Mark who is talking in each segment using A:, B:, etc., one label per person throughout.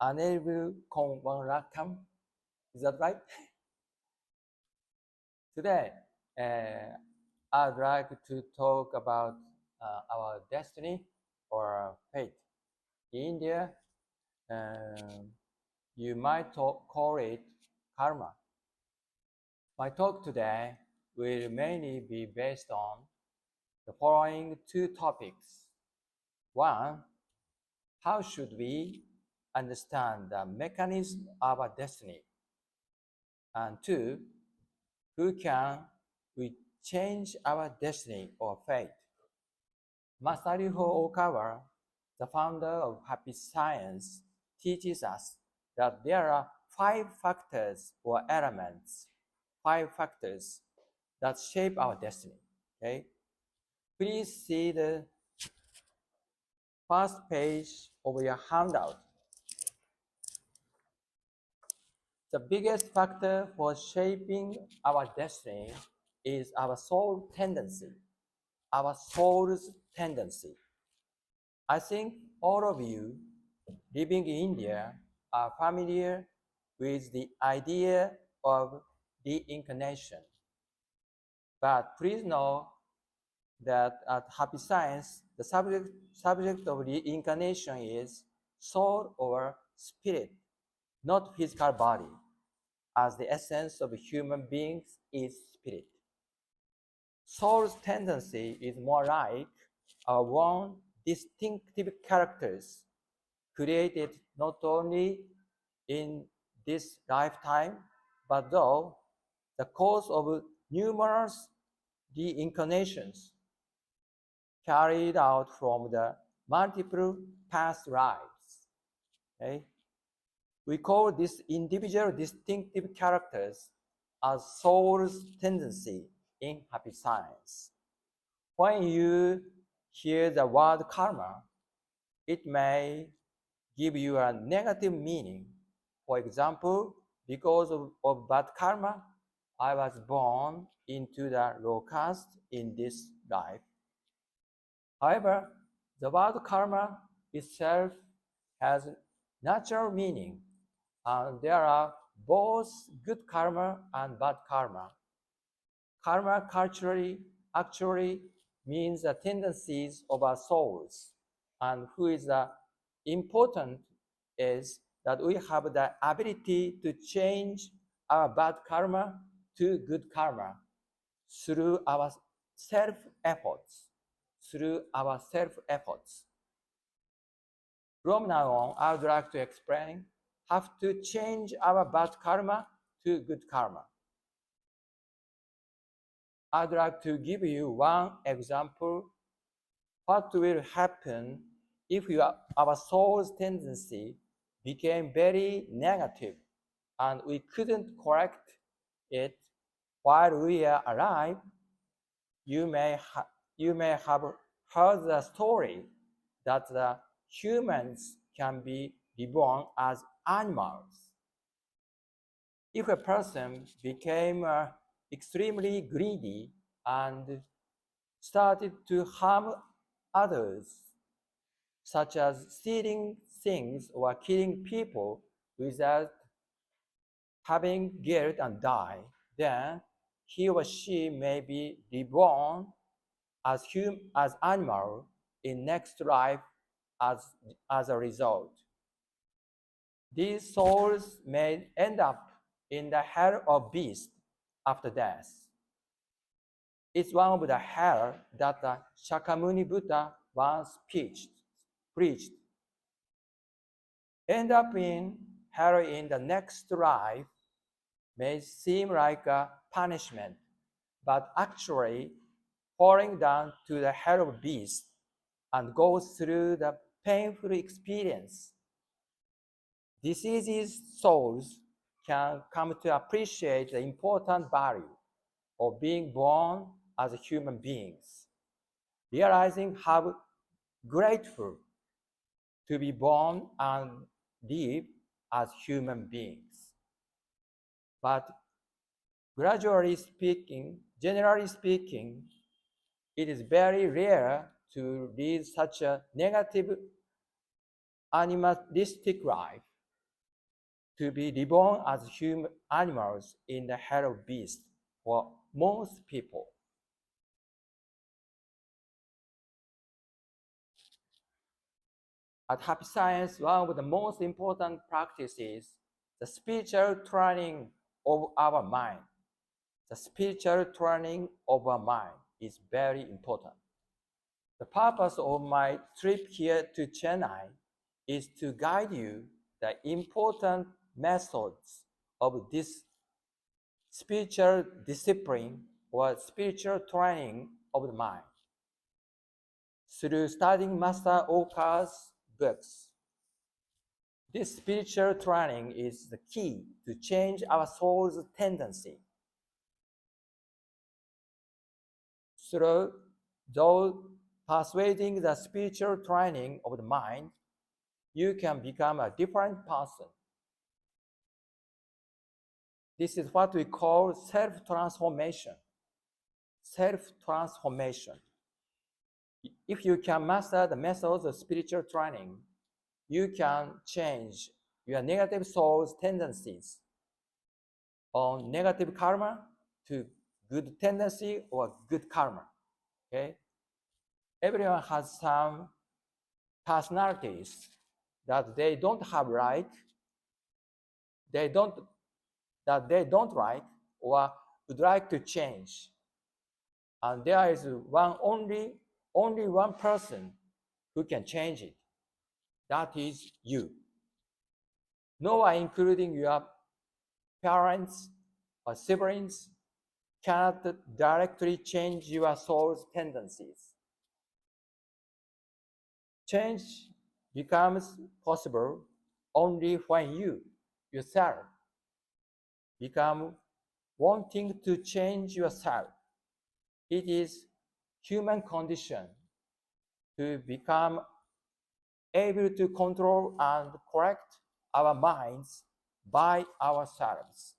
A: unable convarakam. Is that right? Today, I'd like to talk about our destiny or fate. In India, you might call it karma. My talk today will mainly be based on the following two topics. One, how should we understand the mechanism of our destiny? And two, who can we change our destiny or fate? Masahiro Okawa, the founder of Happy Science, teaches us that there are five factors or elements, five factors that shape our destiny. Okay? Please see the first page of your handout. The biggest factor for shaping our destiny is our soul tendency, our soul's tendency. I think all of you living in India are familiar with the idea of reincarnation. But please know that at Happy Science, the subject of reincarnation is soul or spirit, not physical body, as the essence of human beings is spirit. Soul's tendency is more like our own distinctive characters created not only in this lifetime, but though the cause of numerous reincarnations carried out from the multiple past lives. Okay? We call these individual distinctive characters as soul's tendency in Happy Science. When you hear the word karma, it may give you a negative meaning. For example, because of bad karma, I was born into the low caste in this life. However, the word karma itself has natural meaning, and there are both good karma and bad karma. Karma culturally actually means the tendencies of our souls, and who is important is that we have the ability to change our bad karma to good karma through our self-efforts. From now on, I would like to explain how to change our bad karma to good karma. I'd like to give you one example. What will happen if our soul's tendency became very negative and we couldn't correct it while we are alive? You may have heard the story that the humans can be reborn as animals. If a person became extremely greedy and started to harm others, such as stealing things or killing people without having guilt and die, then he or she may be reborn as animal in next life as a result. These souls may end up in the hell of beasts after death. It's one of the hell that the Shakyamuni Buddha once preached. End up in hell in the next life may seem like a punishment, but actually falling down to the hell of beasts and go through the painful experience. Diseased souls can come to appreciate the important value of being born as human beings, realizing how grateful to be born and live as human beings. But generally speaking, it is very rare to lead such a negative animalistic life. to be reborn as human animals in the head of beast for most people. At Happy Science, one of the most important practices is the spiritual training of our mind. The spiritual training of our mind is very important. The purpose of my trip here to Chennai is to guide you the important methods of this spiritual discipline or spiritual training of the mind through studying Master Oka's books. This spiritual training is the key to change our soul's tendency. Through though persuading the spiritual training of the mind, you can become a different person. This is what we call self-transformation. Self-transformation. If you can master the methods of spiritual training, you can change your negative soul's tendencies on negative karma to good tendency or good karma. Okay? Everyone has some personalities that they don't have like, they don't like or would like to change. And there is only one person who can change it. That is you. No one, including your parents or siblings, cannot directly change your soul's tendencies. Change becomes possible only when you, yourself, become wanting to change yourself. It is human condition to become able to control and correct our minds by ourselves.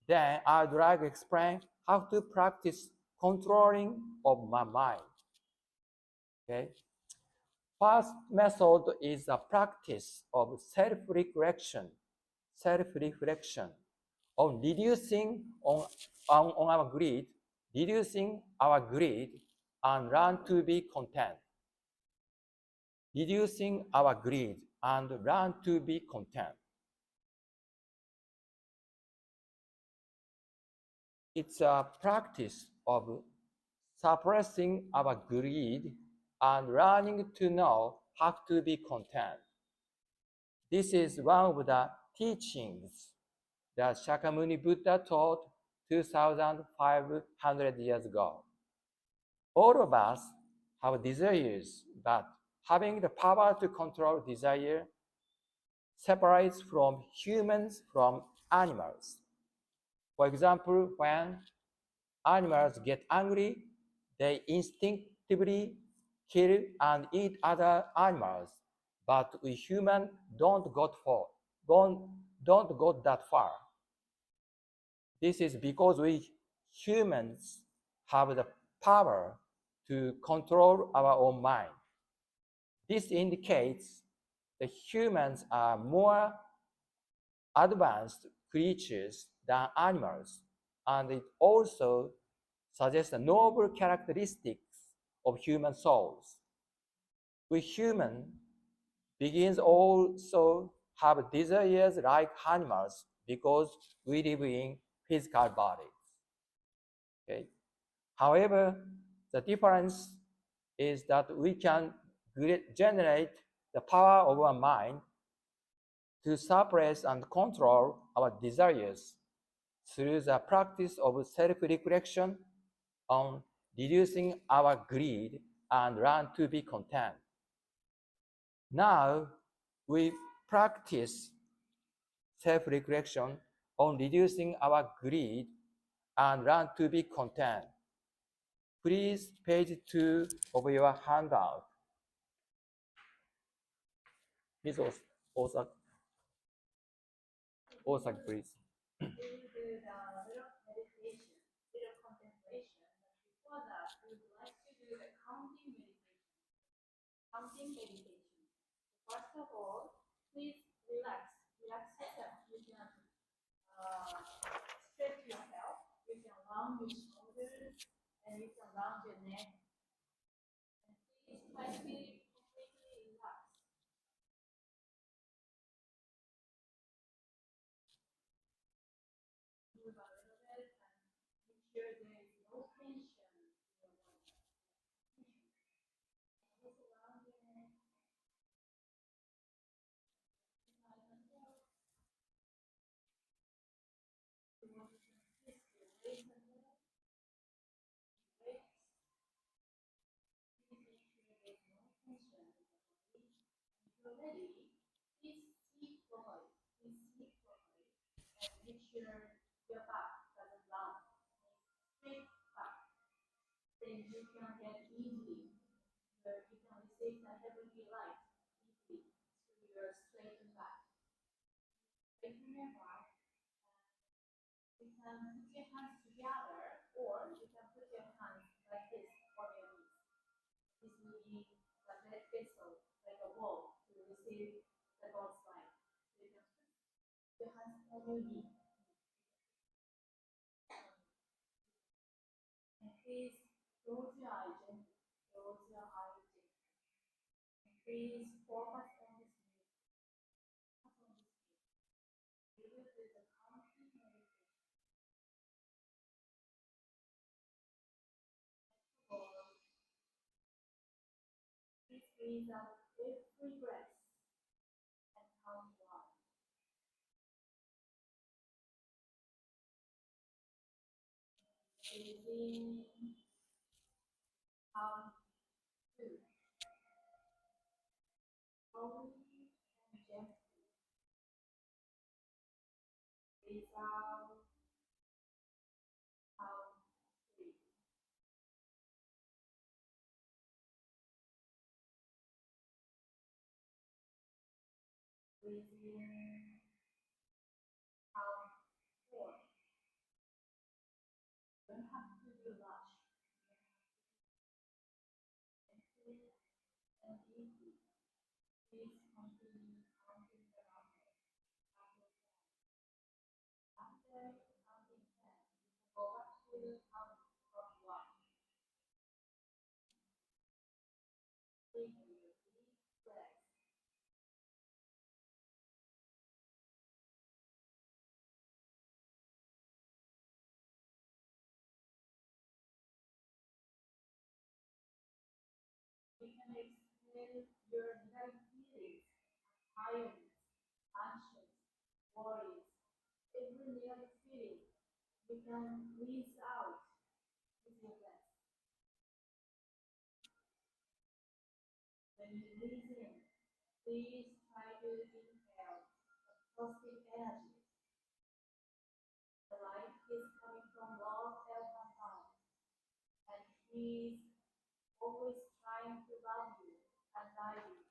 A: Then I would like to explain how to practice controlling of my mind. Okay. First method is the practice of self-reflection. Self-reflection on reducing on our greed, reducing our greed and learn to be content. Reducing our greed and learn to be content. It's a practice of suppressing our greed and learning to know how to be content. This is one of the teachings that Shakyamuni Buddha taught 2,500 years ago. All of us have desires, but having the power to control desire separates from humans from animals. For example, when animals get angry, they instinctively kill and eat other animals, but we humans don't go that far. This is because we humans have the power to control our own mind. This indicates that humans are more advanced creatures than animals, and it also suggests the noble characteristics of human souls. We humans begins also have desires like animals because we live in physical bodies. Okay? However, the difference is that we can generate the power of our mind to suppress and control our desires through the practice of self-reflection on reducing our greed and learn to be content. Now, we practice self-reflection on reducing our greed and learn to be content. Please, page 2 of your handout. Ms. Osaka, please.
B: We will do the little meditation, little contemplation. But before that, we would like to do the counting meditation. Counting meditation. First of all, please relax yourself. stretch yourself. You can round your shoulders and you can round your neck. And please try to be completely relaxed. Move a little bit and make sure there is no tension in your body. Just around your neck. Side and forth. You want to twist your legs a little. Legs. Please make sure there is no tension in the body. If you're ready, please sit properly. Please sit properly and make sure your back doesn't round. Straight back. Then you can get easily where you can receive the heavenly light easily through your straightened back. Straighten your back. You can put your hands together or you can put your hands like this on your knees. This will be the vessel, like a wall, to receive the God's light. So you can put your hands on your knee. And please close your eyes gently. Close your eyes gently. And please focus on this music. Focus on this music. We will do the counting meditation. Tomorrow, please breathe out every breath and count one. Breathe in, count two. Slowly and gently. Breathe out, count three. Breathe in, count four. You don't have to do much. Gently and easy. Please continue counting the numbers after 10. After counting 10, you can go back to count from 1. Take your deep breath. You can exhale your negative feelings, tiredness, anxious, worries, every negative feeling. You can breathe out with your breath. When you breathe in, please try to inhale the positive energy. The light is coming from Lord Elkanah, and He is always trying to love you and guide you.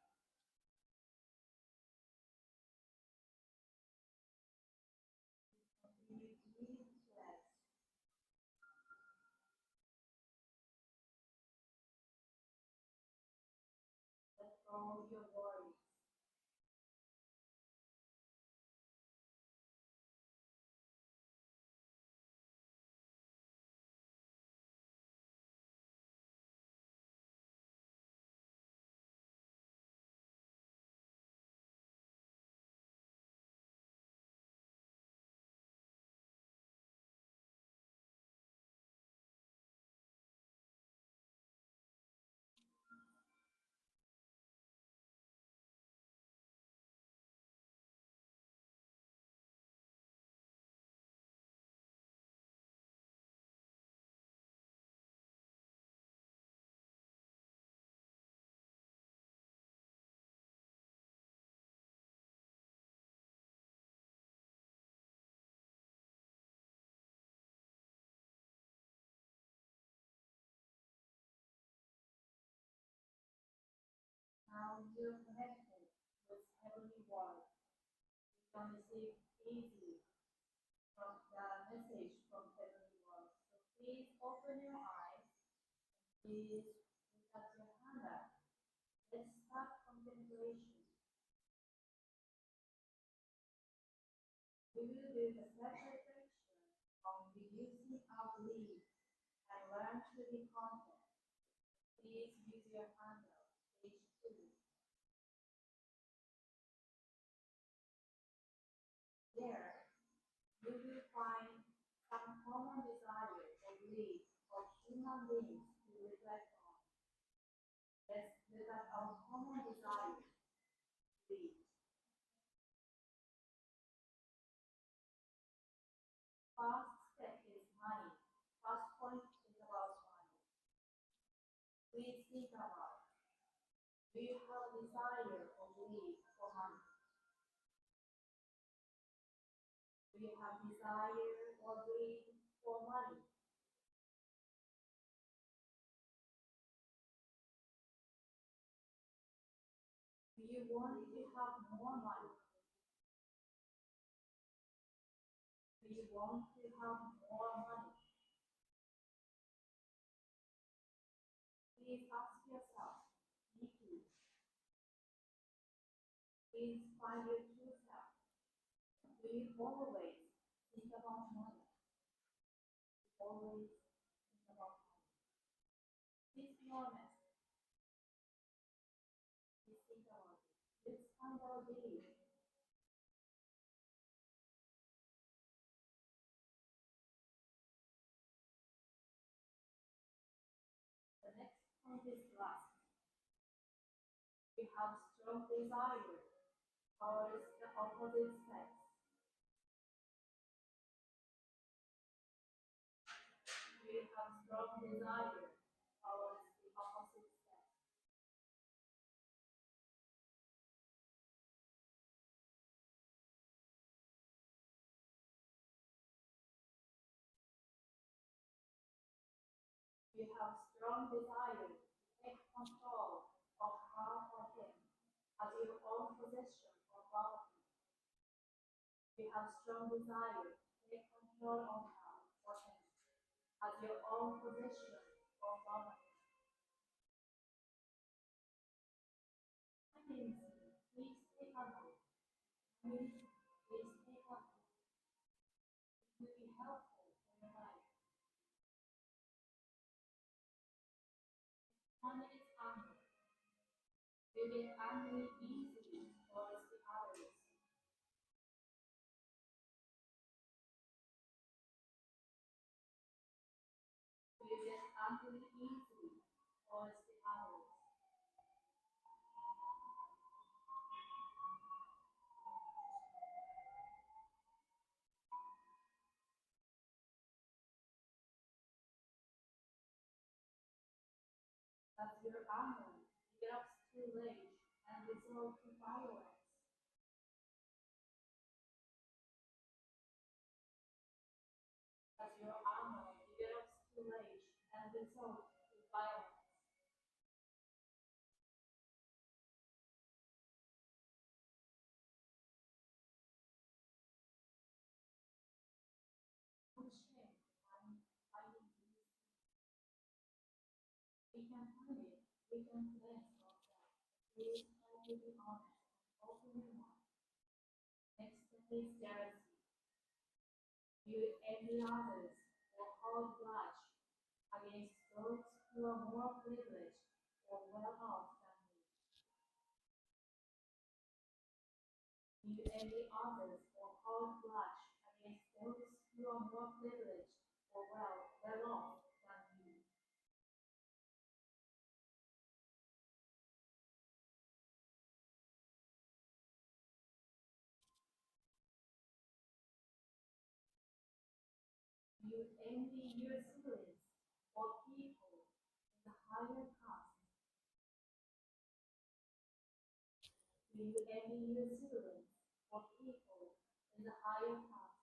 B: Continue deep breath. Let go your worries. Now you're connected with heavenly world. You can receive easily from the message from heavenly world. So please open your eyes. Please look at your hand up. Let's start contemplation. We will do the separate lead and learn to be content. Please use your handout, page 2. There, you will find some common desires or beliefs of human beings to reflect on. Let's look at our common desires, beliefs. First step is money. First point is about money. Please think about, do you have desire or belief for money? Do you have desire or belief for money? Do you want to have more money? Do you want to have more money? Please ask yourself, me too. Please find your true self. Do you always think about money? Always think about money. Please be honest. Please think about it. Let's find our belief. The next point is lust. We have strong desire towards the opposite sex. We have strong desire towards the opposite sex. We have strong desire to take control of her or him as your own possession or property. We have strong desire to take control of her or him as your own possession or property. Tendency, please take a note. Please take a note. It will be helpful for your life. One is anger. We get angry easily towards the others. We get angry easily towards the others. That's your anger. It gets too late and result to violence. That's your anger. It gets too late and result to violence. No shame finding these. We can find it. We can cleanse ourselves. Please try to be honest and open your mind. Next step is jealousy. You envy others or hold grudge against those who are more privileged or well off than you. You envy others or hold grudge against those who are more privileged or well off than you. You envy your siblings or people in the higher caste. Do you envy your siblings or people in the higher caste?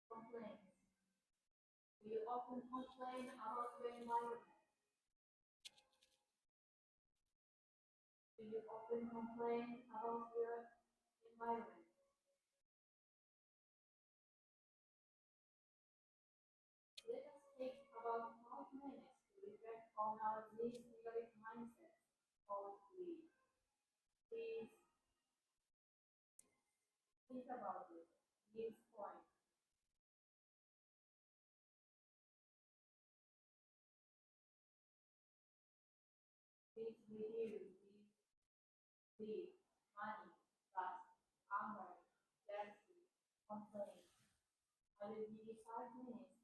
B: Complaints. Do you often complain about your environment? Do you often complain about your environment? Let us take about 5 minutes to reflect on these negative mindsets called greed. Please think about it. This point. Please review this greed, money, lust, anger, jealousy, complaint. I will give you 5 minutes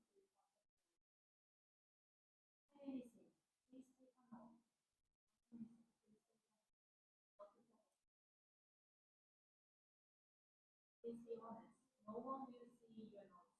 B: to anything. Please take a note. Please take a note. Please be honest. No one will see your notes.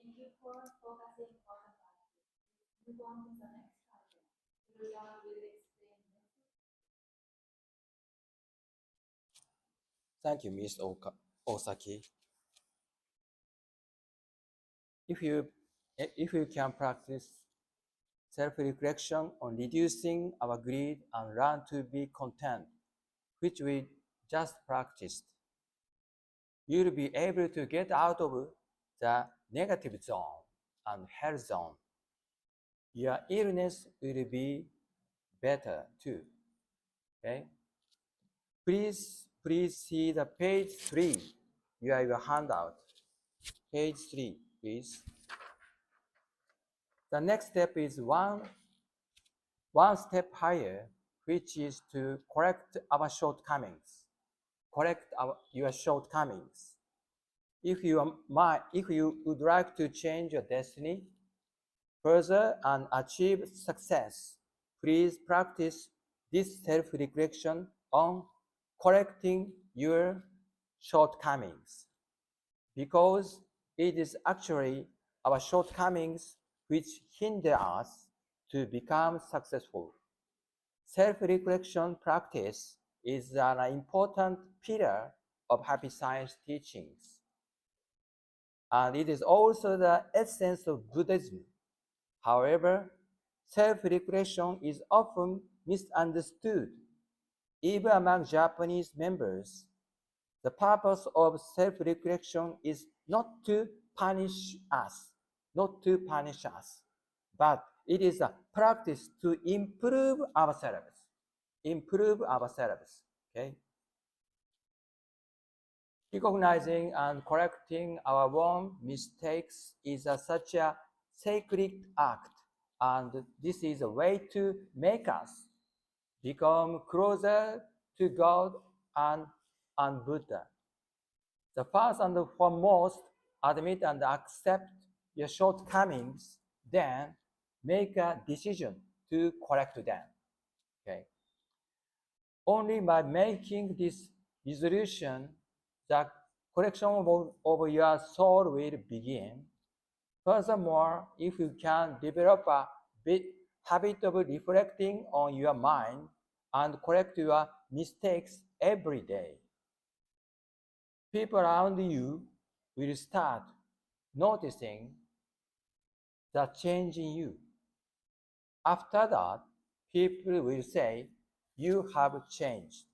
B: Thank you for focusing on the question. Move on to the next item. Julia will explain next.
A: Thank you, Ms. Osaki. If you, if you can practice self-reflection on reducing our greed and learn to be content, which we just practiced, you'll be able to get out of the negative zone and health zone, your illness will be better too. Okay? Please see the page 3. You have your handout. Page 3, please. The next step is one step higher, which is to correct our shortcomings. Correct your shortcomings. If you would like to change your destiny further and achieve success, please practice this self-reflection on correcting your shortcomings, because it is actually our shortcomings which hinder us to become successful. Self-reflection practice is an important pillar of happy science teachings, and it is also the essence of Buddhism. However, self-reflection is often misunderstood, even among Japanese members. The purpose of self-reflection is not to punish us, but it is a practice to improve ourselves. Okay? Recognizing and correcting our own mistakes is such a sacred act, and this is a way to make us become closer to God and Buddha. The first and foremost, admit and accept your shortcomings, then make a decision to correct them. Okay. Only by making this resolution, the correction of your soul will begin. Furthermore, if you can develop a habit of reflecting on your mind and correct your mistakes every day, people around you will start noticing the change in you. After that, people will say, you have changed.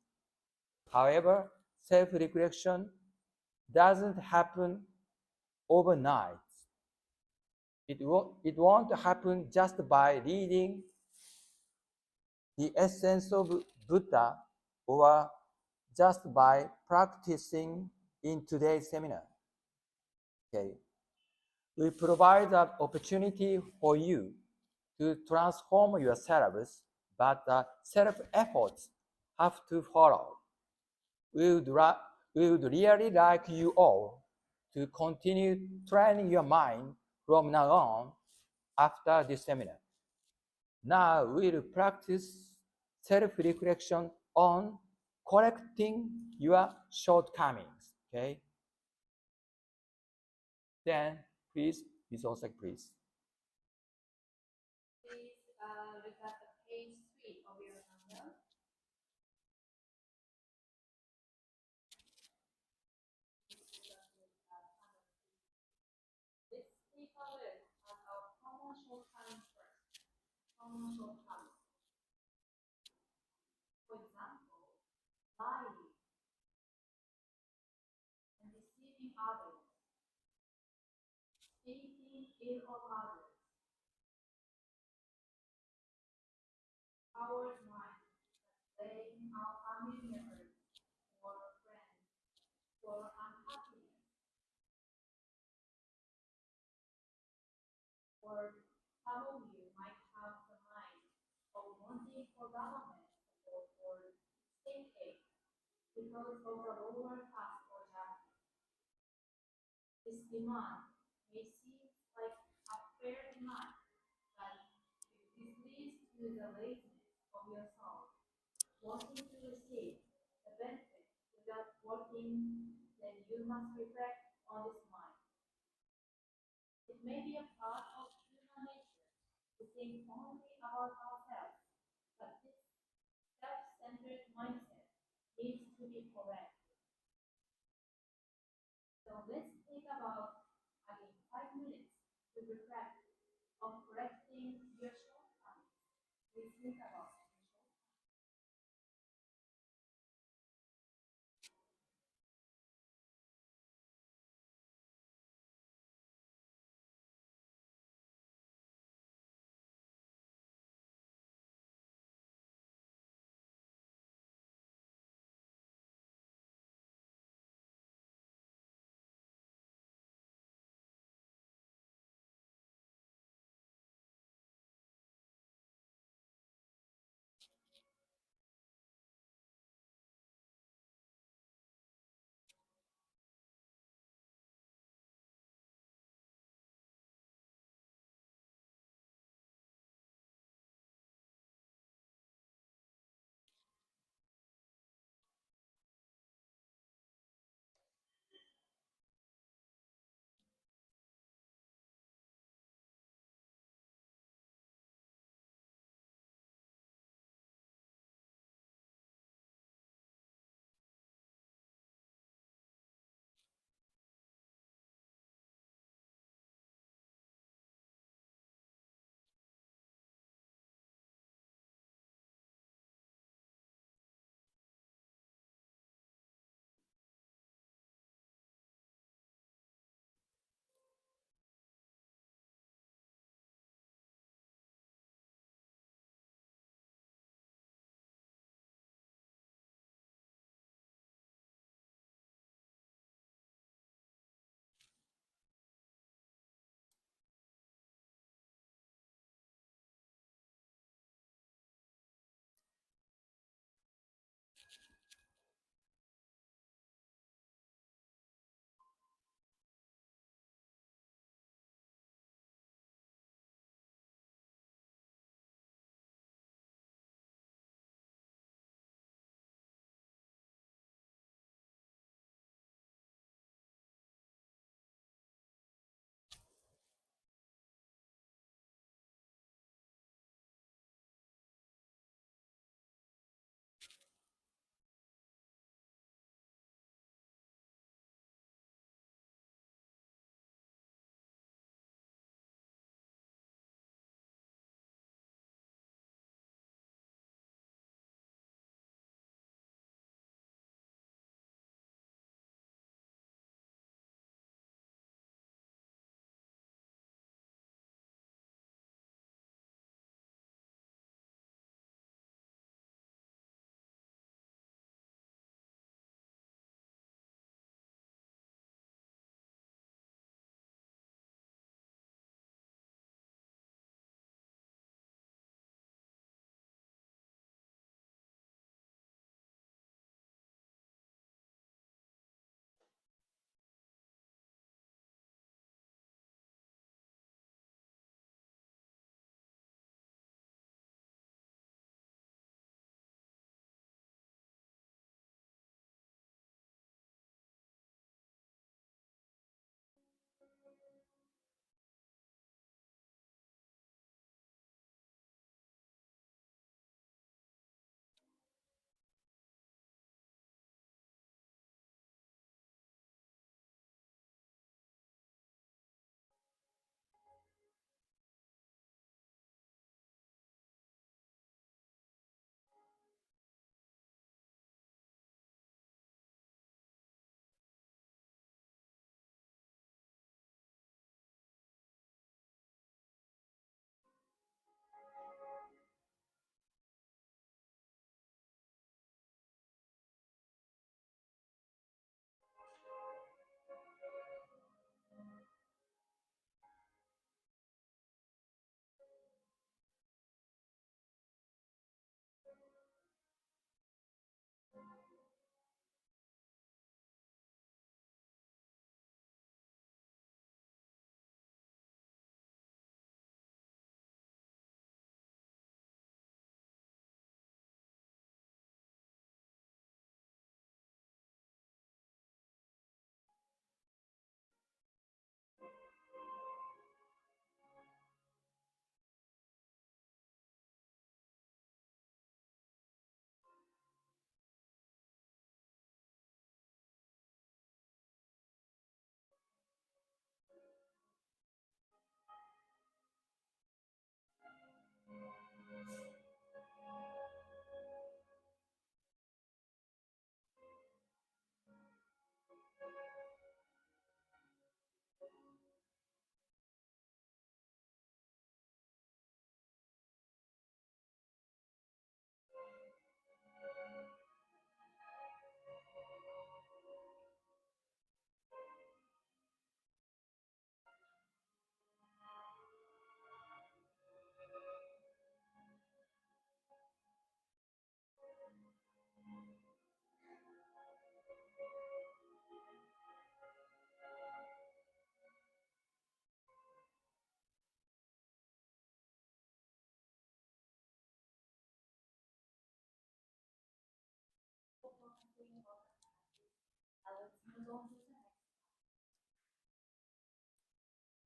A: However, self-reflection doesn't happen overnight. It won't happen just by reading the essence of Buddha or just by practicing in today's seminar. Okay. We provide an opportunity for you to transform yourselves, but self-efforts have to follow. We would really like you all to continue training your mind from now on after this seminar. Now we'll practice self-reflection on correcting your shortcomings. Okay? Then please, Ms. Osek, please.
B: Please look at the page 3 of your handout. Let's take a look at our common shortcomings first. Common shortcomings. For example, lying and deceiving others, speaking ill of others, coward mind, blaming our family members or friends for unhappiness, or some of you might have the mind of wanting for government support or state aid because of the lower caste or Japanese. This demand may seem like a fair demand, but if this leads to the laziness of your soul, wanting to receive the benefit without working, then you must reflect on this mind. It may be a part of human nature to think only about ourselves, but this self-centered mindset needs to be corrected. So let's take about, again, 5 minutes to reflect on correcting your shortcomings. Please think about your shortcomings.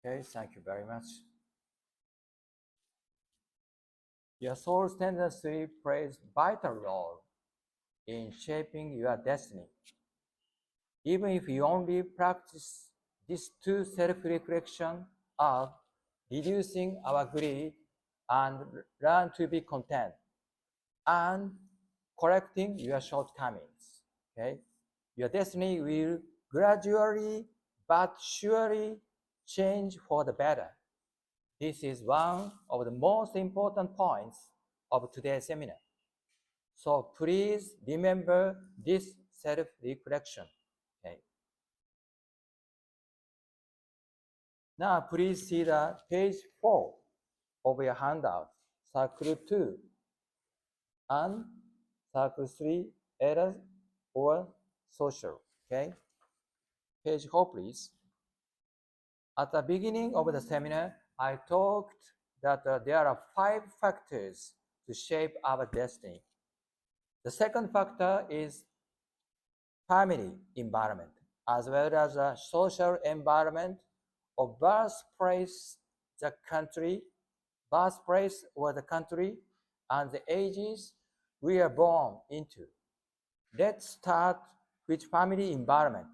A: Okay, thank you very much. Your soul's tendency plays vital role in shaping your destiny. Even if you only practice these two self-reflection of reducing our greed and learn to be content and correcting your shortcomings. Okay, your destiny will gradually but surely change for the better. This is one of the most important points of today's seminar. So please remember this self-reflection. Okay. Now please see the page 4 of your handout, circle 2 and circle 3, errors or social. Okay. Page 4, please. At the beginning of the seminar, I talked that there are 5 factors to shape our destiny. The second factor is family environment, as well as a social environment of birthplace, the country, birthplace or the country, and the ages we are born into. Let's start with family environment.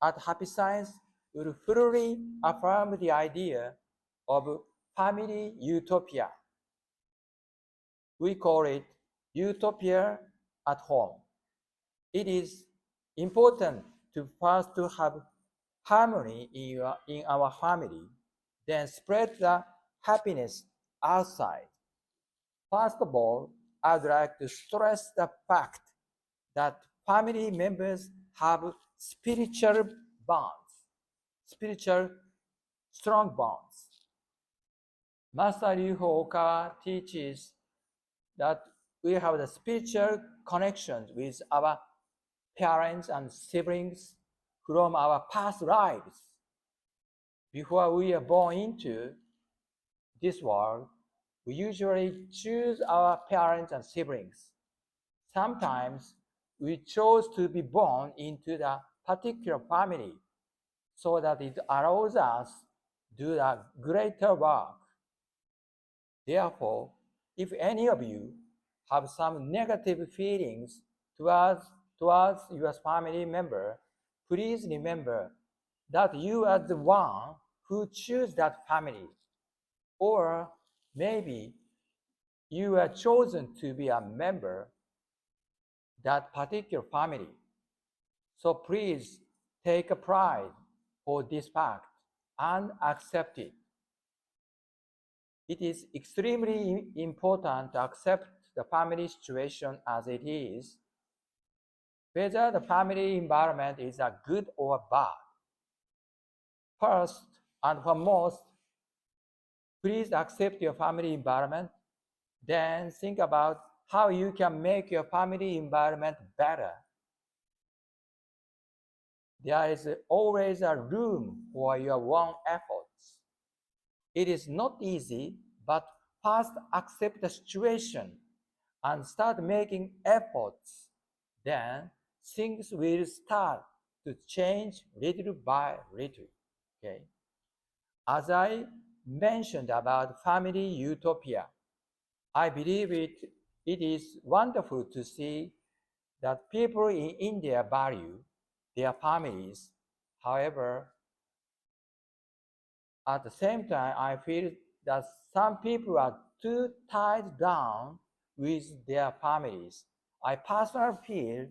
A: At Happy Science, we will fully affirm the idea of family utopia. We call it utopia at home. It is important to first to have harmony in our family, then spread the happiness outside. First of all, I'd like to stress the fact that family members have spiritual bonds, spiritual strong bonds. Master Ryuho Okawa teaches that we have the spiritual connections with our parents and siblings from our past lives. Before we are born into this world, we usually choose our parents and siblings. Sometimes we chose to be born into the particular family so that it allows us to do a greater work. Therefore, if any of you have some negative feelings towards your family member, please remember that you are the one who choose that family. Or maybe you are chosen to be a member that particular family. So please take a pride for this fact and accept it. It is extremely important to accept the family situation as it is, whether the family environment is a good or bad. First and foremost, please accept your family environment. Then think about how you can make your family environment better. There is always a room for your own efforts. It is not easy, but first accept the situation and start making efforts. Then things will start to change little by little. Okay. As I mentioned about family utopia, I believe it is wonderful to see that people in India value their families. However, at the same time, I feel that some people are too tied down with their families. I personally feel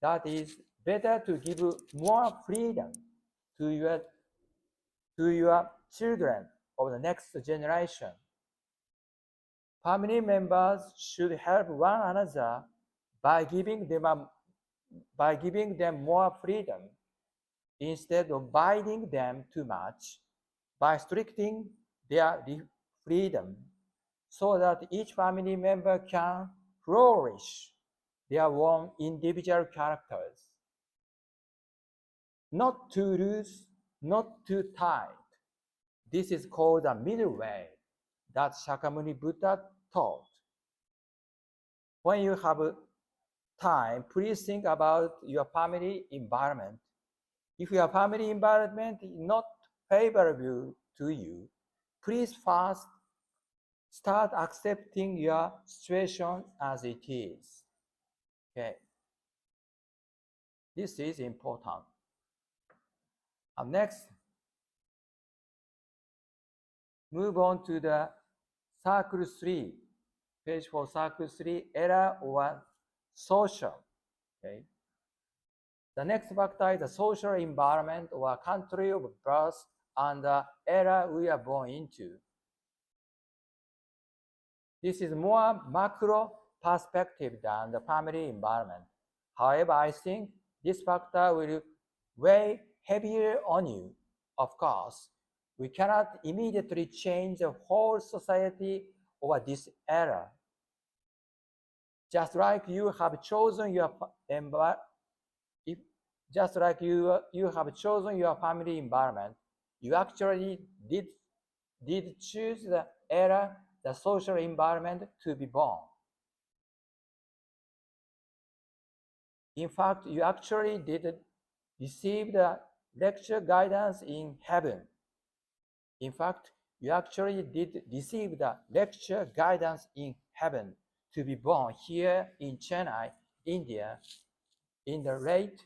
A: that it's better to give more freedom to your children of the next generation. Family members should help one another by giving them more freedom instead of binding them too much, by restricting their freedom so that each family member can flourish their own individual characters. Not too loose, not too tight. This is called the middle way that Shakyamuni Buddha taught. When you have time, please think about your family environment. If your family environment is not favorable to you, please first start accepting your situation as it is. Okay. This is important. And next, move on to the circle 3. Page for circle 3, era or social. Okay. The next factor is the social environment or country of birth and the era we are born into. This is more macro perspective than the family environment. However, I think this factor will weigh heavier on you. Of course, we cannot immediately change the whole society over this era. Just like you have chosen your just like you have chosen your family environment, you actually did choose the era, the social environment to be born. In fact, you actually did receive the lecture guidance in heaven. In fact, you actually did receive the lecture guidance in heaven to be born here in Chennai, India, in the late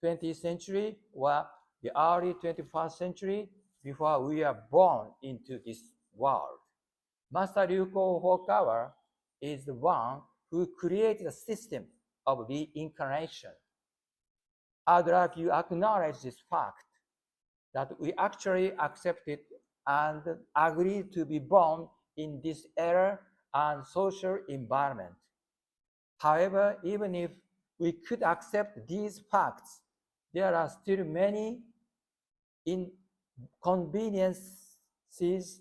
A: 20th century or the early 21st century before we are born into this world. Master Ryuko Hokawa is the one who created the system of reincarnation. I'd like you acknowledge this fact that we actually accepted and agreed to be born in this era and social environment. However, even if we could accept these facts, there are still many inconveniences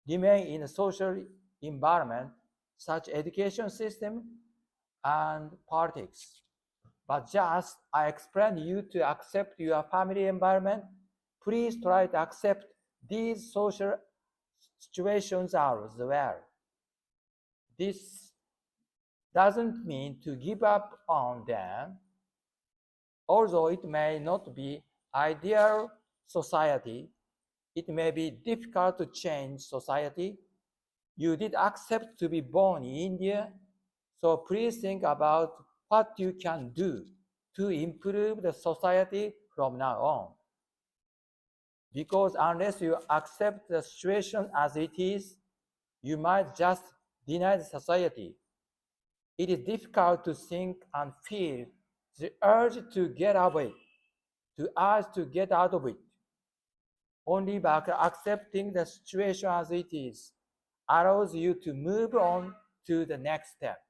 A: remain in the social environment, such education system and politics. But just I explained you to accept your family environment, please try to accept these social situations as well. This doesn't mean to give up on them, although it may not be ideal society, it may be difficult to change society. You did accept to be born in India, so please think about what you can do to improve the society from now on. Because unless you accept the situation as it is, you might just deny the society. It is difficult to think and feel the urge to get out of it. Only by accepting the situation as it is allows you to move on to the next step.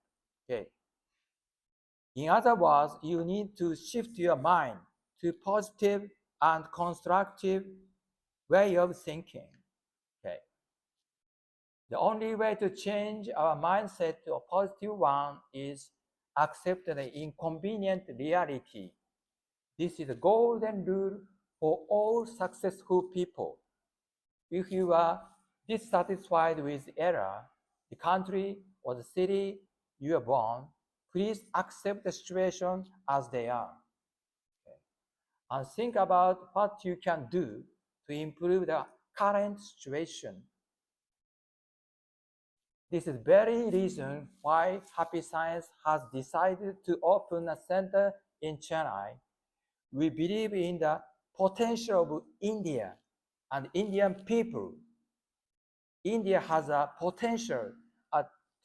A: Okay. In other words, you need to shift your mind to positive and constructive way of thinking. Okay. The only way to change our mindset to a positive one is accept the inconvenient reality. This is the golden rule for all successful people. If you are dissatisfied with the era, the country, or the city you are born, please accept the situation as they are. Okay. And think about what you can do to improve the current situation. This is the very reason why Happy Science has decided to open a center in Chennai. We believe in the potential of India and Indian people. India has a potential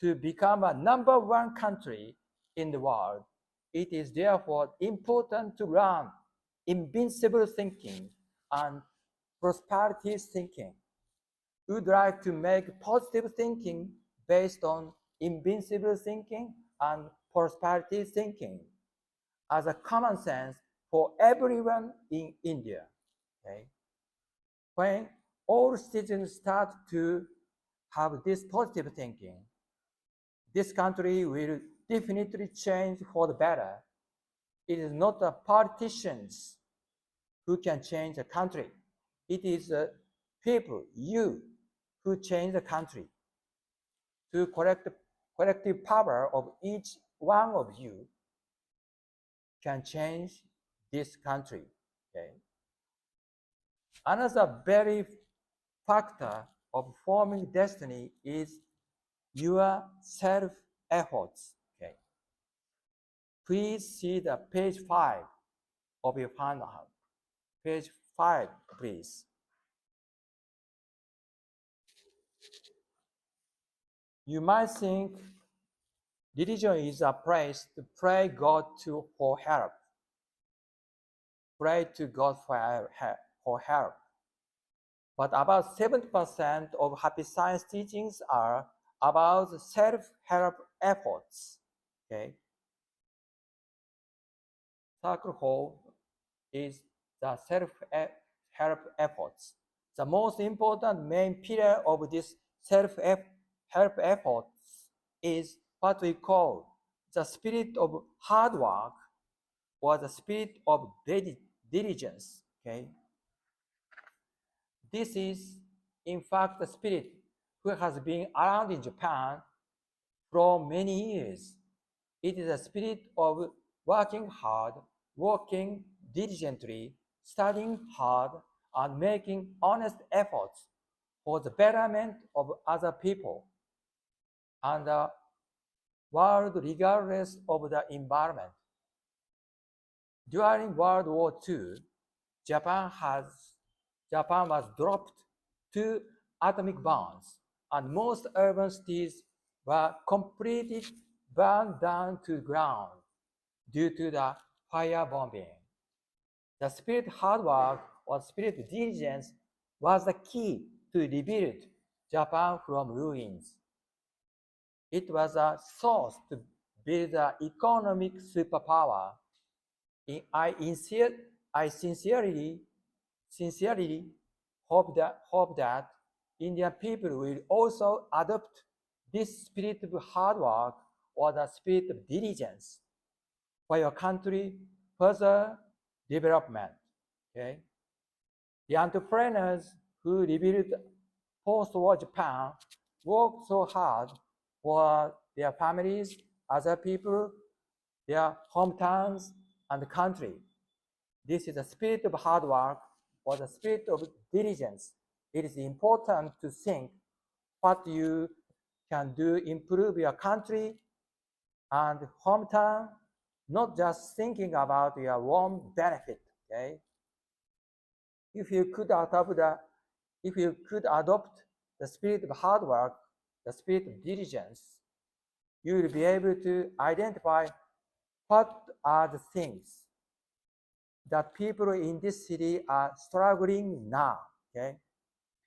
A: to become a number one country in the world. It is therefore important to learn invincible thinking and prosperity thinking. We would like to make positive thinking based on invincible thinking and prosperity thinking as a common sense for everyone in India. Okay? When all citizens start to have this positive thinking, this country will definitely change for the better. It is not the politicians who can change the country. It is the people, you, who change the country. To collective power of each one of you can change this country. Okay? Another very factor of forming destiny is your self-efforts. Okay? Please see the page 5 of your handout. Page 5, please. You might think religion is a place to pray God for help. Pray to God for help. But about 70% of happy science teachings are about self-help efforts. Okay? Circle hole is the self-help efforts. The most important main pillar of this self-help efforts is what we call the spirit of hard work or the spirit of diligence. Okay? This is, in fact, the spirit who has been around in Japan for many years. It is a spirit of working hard, working diligently, studying hard, and making honest efforts for the betterment of other people and the world regardless of the environment. During World War II, Japan was dropped to atomic bombs, and most urban cities were completely burned down to the ground due to the firebombing. The spirit hard work or spirit diligence was the key to rebuild Japan from ruins. It was a source to build an economic superpower. I sincerely hope that Indian people will also adopt this spirit of hard work or the spirit of diligence for your country further development. Okay? The entrepreneurs who rebuilt post-war Japan worked so hard for their families, other people, their hometowns, and the country. This is the spirit of hard work or the spirit of diligence. It is important to think what you can do improve your country and hometown, not just thinking about your own benefit. Okay? If you could adopt the spirit of hard work, the spirit of diligence, you will be able to identify what are the things that people in this city are struggling now. Okay?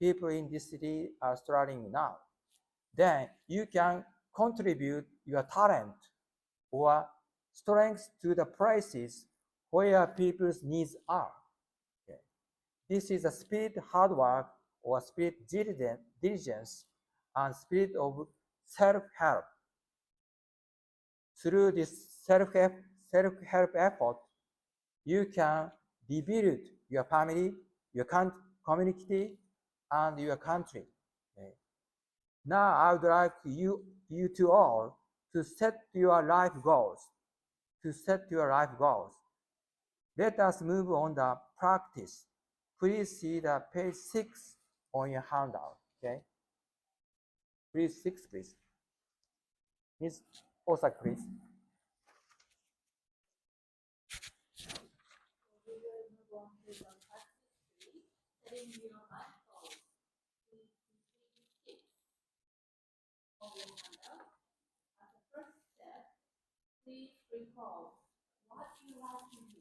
A: People in this city are struggling now. Then you can contribute your talent or strength to the places where people's needs are. Okay? This is a spirit hard work or spirit diligence and spirit of self-help. Through this self-help effort, you can rebuild your family, your community, and your country. Okay? Now I would like you to all to set your life goals. To set your life goals. Let us move on the practice. Please see the page 6 on your handout. Okay. Please 6, please. Ms. Osaka, please.
B: We will move on to the practice 3, setting your life goals. Please see page 6. recall what you like to do,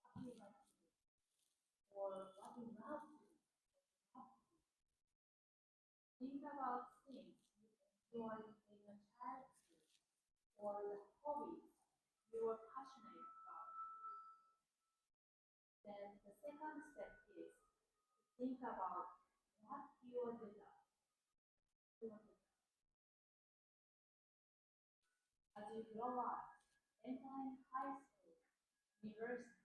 B: what you like to do, or what you love to do. Think about things you enjoyed in your childhood or the hobbies you were passionate about. Then the second step is to think about what you are good at. As you grow up, entering high school, university,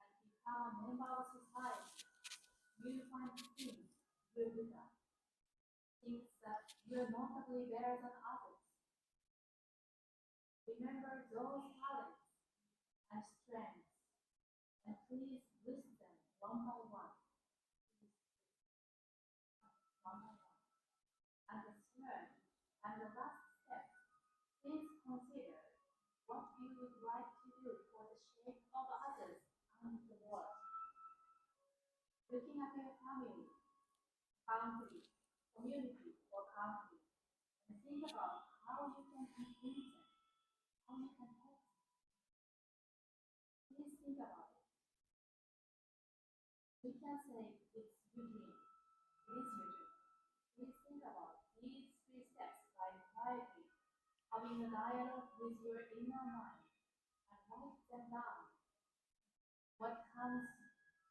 B: and become a member of society, you find things you're good at, things that you're notably better than others. Remember those talents and strengths, and please list them one by one. One by one. And the third and the last step, please consider what you would like to do for the sake of others and the world. Looking at your family, country, community, or country, and think about how you can influence them, how you can help them. Please think about it. We can say it's your dream. It is your dream. Please think about these three steps by quietly having a dialogue with your inner mind and write them down. What comes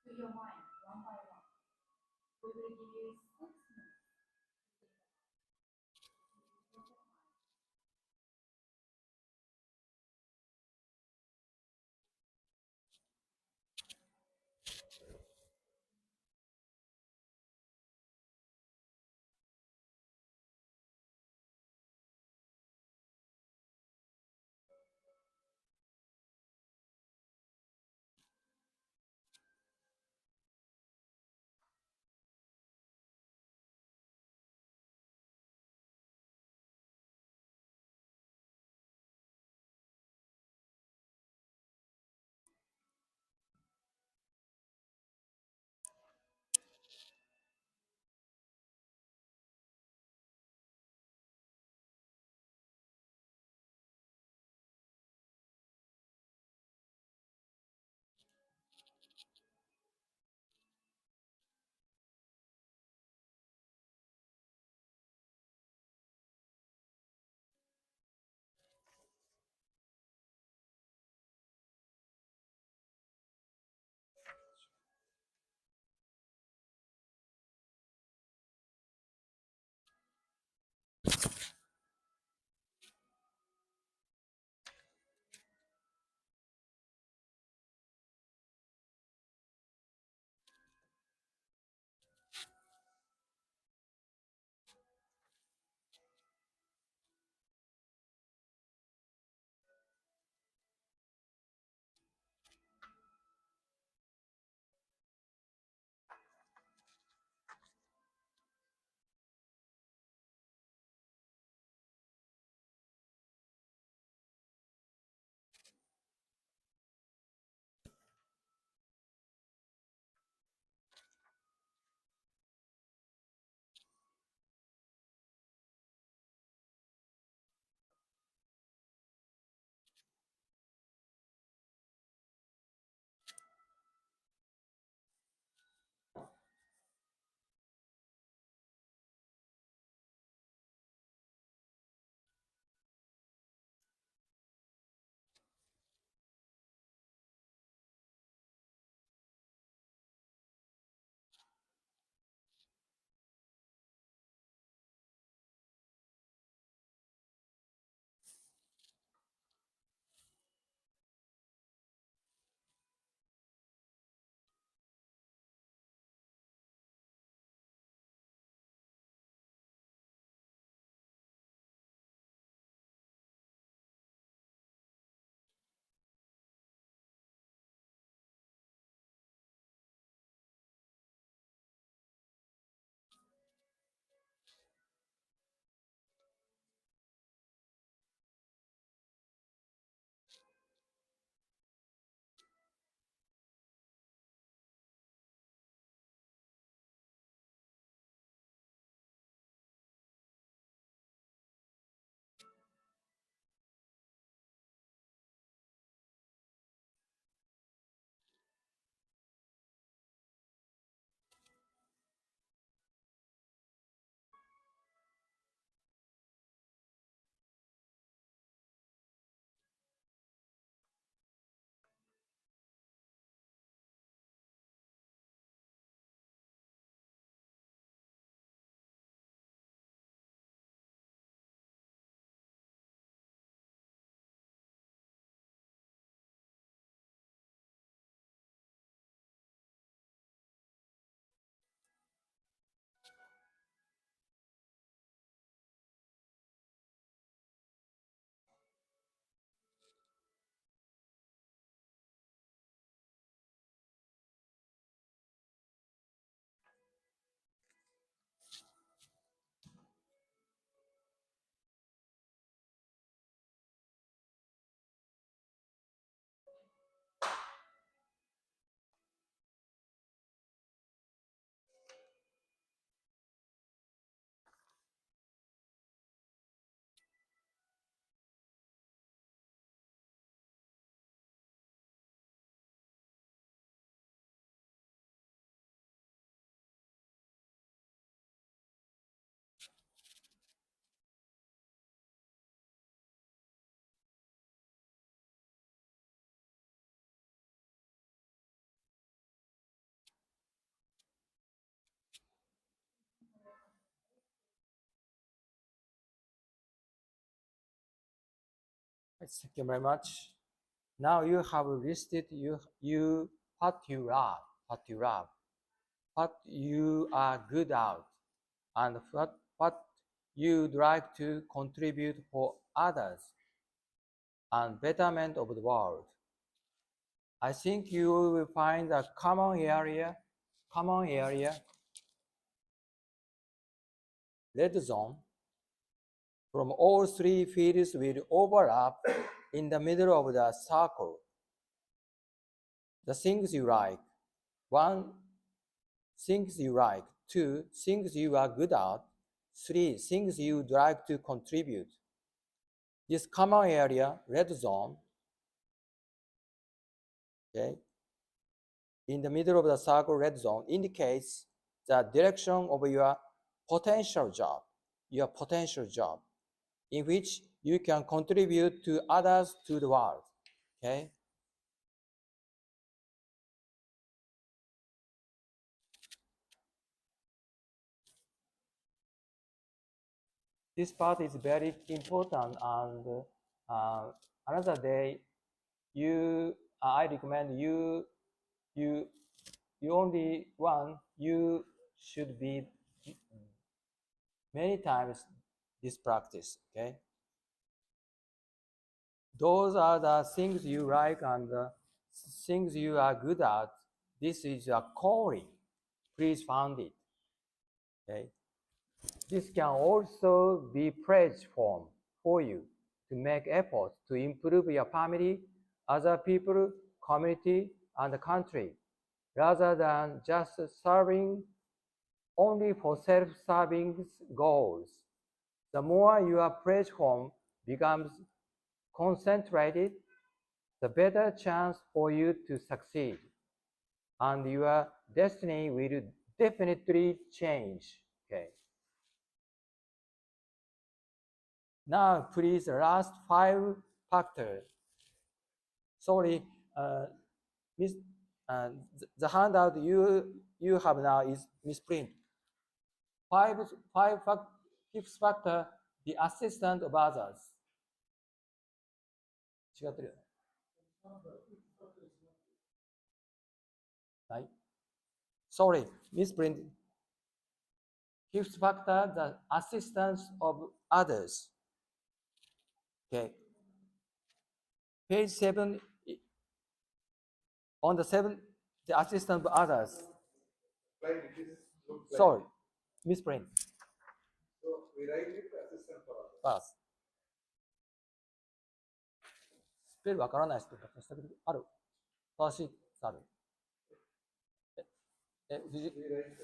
B: to your mind one by one? We will give you 6 minutes to think about it.
A: Thank you very much. Now you have listed you what you love, what you are good at, and what you'd like to contribute for others and betterment of the world. I think you will find a common area, red zone, from all three fields will overlap in the middle of the circle. The things you like. One, things you like. Two, things you are good at. Three, things you'd like to contribute. This common area, red zone, okay, in the middle of the circle, red zone, indicates the direction of your potential job, in which you can contribute to others, to the world, okay? This part is very important, and another day, I recommend you only one, you should be many times this practice, okay? Those are the things you like and the things you are good at. This is a calling. Please found it, okay? This can also be praise form for you to make efforts to improve your family, other people, community, and the country, rather than just serving only for self-serving goals. The more your praise form becomes concentrated, the better chance for you to succeed, and your destiny will definitely change. Okay. Now, please, last 5 factors. Sorry, miss, the handout you have now is misprint. Fifth factor, the assistant of others. 違ってるよね。はい。Sorry, misprint. Fifth factor, the assistance of others. Okay. Page 7, on the 7, the assistant of others. Sorry, misprint.
C: So we write it assistant for others.
A: First. スペルわからない人がしたけどある。正しいある。
C: We write it.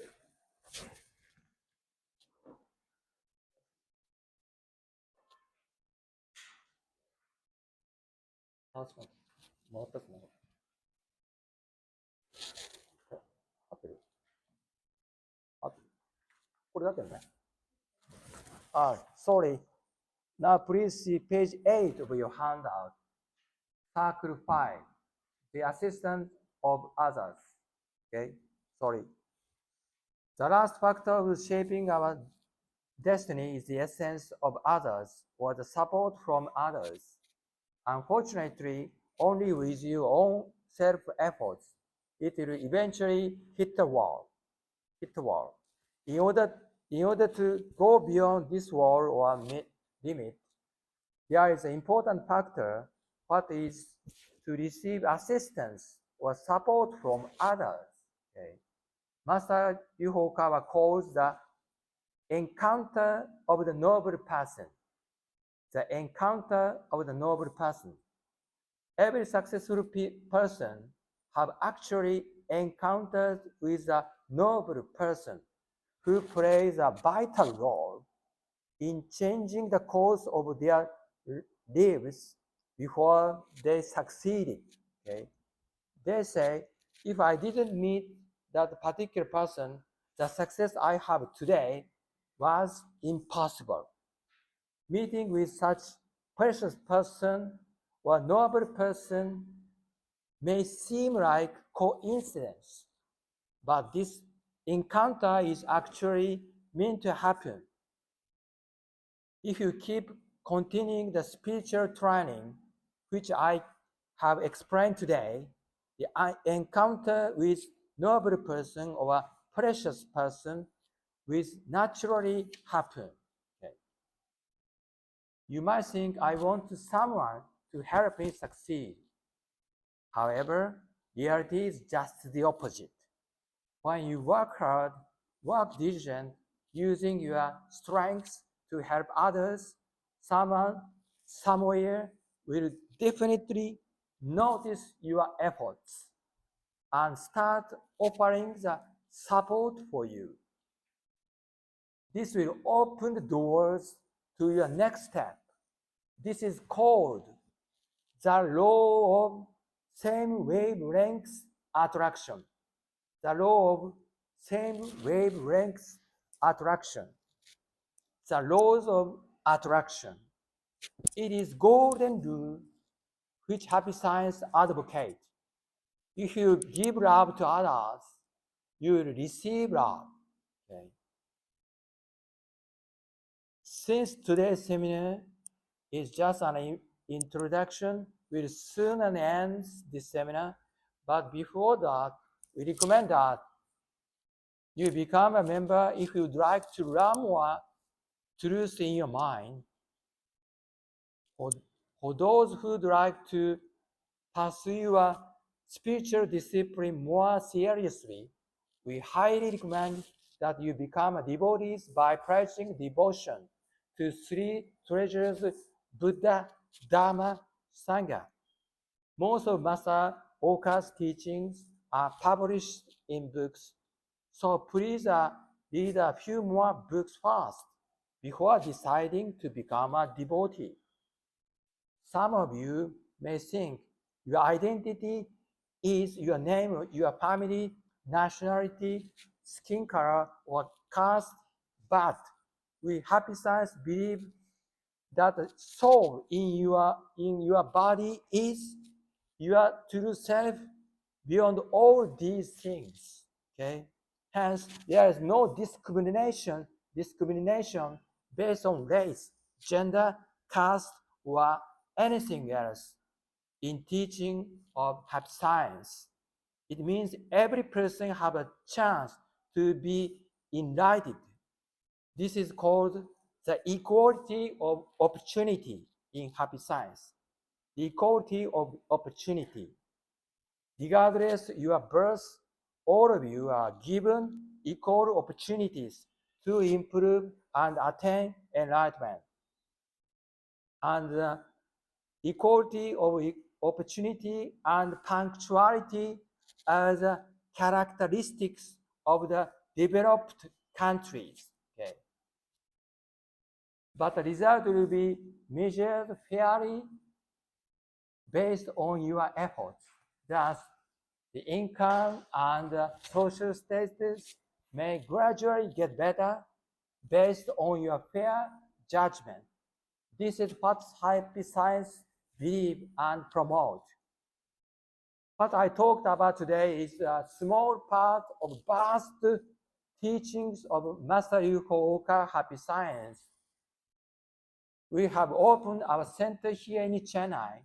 A: 確かに。もらったっけな。合ってる合ってるこれだけどね。sorry. Now please see page 8 of your handout. Circle 5. The assistant of others. Okay, sorry. The last factor of shaping our destiny is the essence of others or the support from others. Unfortunately, only with your own self-efforts, it will eventually hit the wall. In order to go beyond this wall or limit, there is an important factor, what is to receive assistance or support from others. Okay. Master Yuhokawa calls the encounter of the noble person. The encounter of the noble person. Every successful person have actually encountered with a noble person who plays a vital role in changing the course of their lives before they succeeded. Okay? They say, if I didn't meet that particular person, the success I have today was impossible. Meeting with such precious person or noble person may seem like coincidence, but this encounter is actually meant to happen. If you keep continuing the spiritual training which I have explained today, the encounter with noble person or precious person will naturally happen. Okay. You might think I want someone to help me succeed. However, reality is just the opposite. When you work hard, work diligent, using your strengths to help others, someone somewhere will definitely notice your efforts and start offering the support for you. This will open the doors to your next step. This is called the law of same wavelength attraction. The law of same wavelength attraction. The laws of attraction. It is golden rule which happy science advocate. If you give love to others, you will receive love. Okay. Since today's seminar is just an introduction, we'll soon end this seminar. But before that, we recommend that you become a member if you'd like to learn more truth in your mind. For those who'd like to pursue a spiritual discipline more seriously, we highly recommend that you become a devotee by practicing devotion to three treasures, Buddha, Dharma, Sangha. Most of Master Oka's teachings are published in books, so please read a few more books first before deciding to become a devotee. Some of you may think your identity is your name, your family, nationality, skin color, or caste, but we happy science believe that the soul in your body is your true self beyond all these things. Okay? Hence, there is no discrimination based on race, gender, caste, or anything else in teaching of happy science. It means every person have a chance to be enlightened. This is called the equality of opportunity in happy science. The equality of opportunity. Regardless your birth, all of you are given equal opportunities to improve and attain enlightenment. And equality of opportunity and punctuality are the characteristics of the developed countries. Okay. But the result will be measured fairly based on your efforts. Thus, the income and social status may gradually get better based on your fair judgment. This is what happy science believe and promote. What I talked about today is a small part of vast teachings of Master Yuko Oka Happy Science. We have opened our center here in Chennai.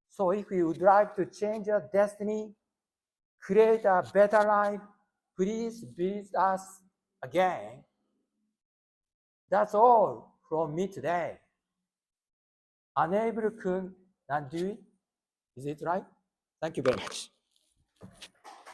A: So if you would like to change your destiny, create a better life, please visit us again. That's all from me today. Unable kun Nandui, is it right? Thank you very much.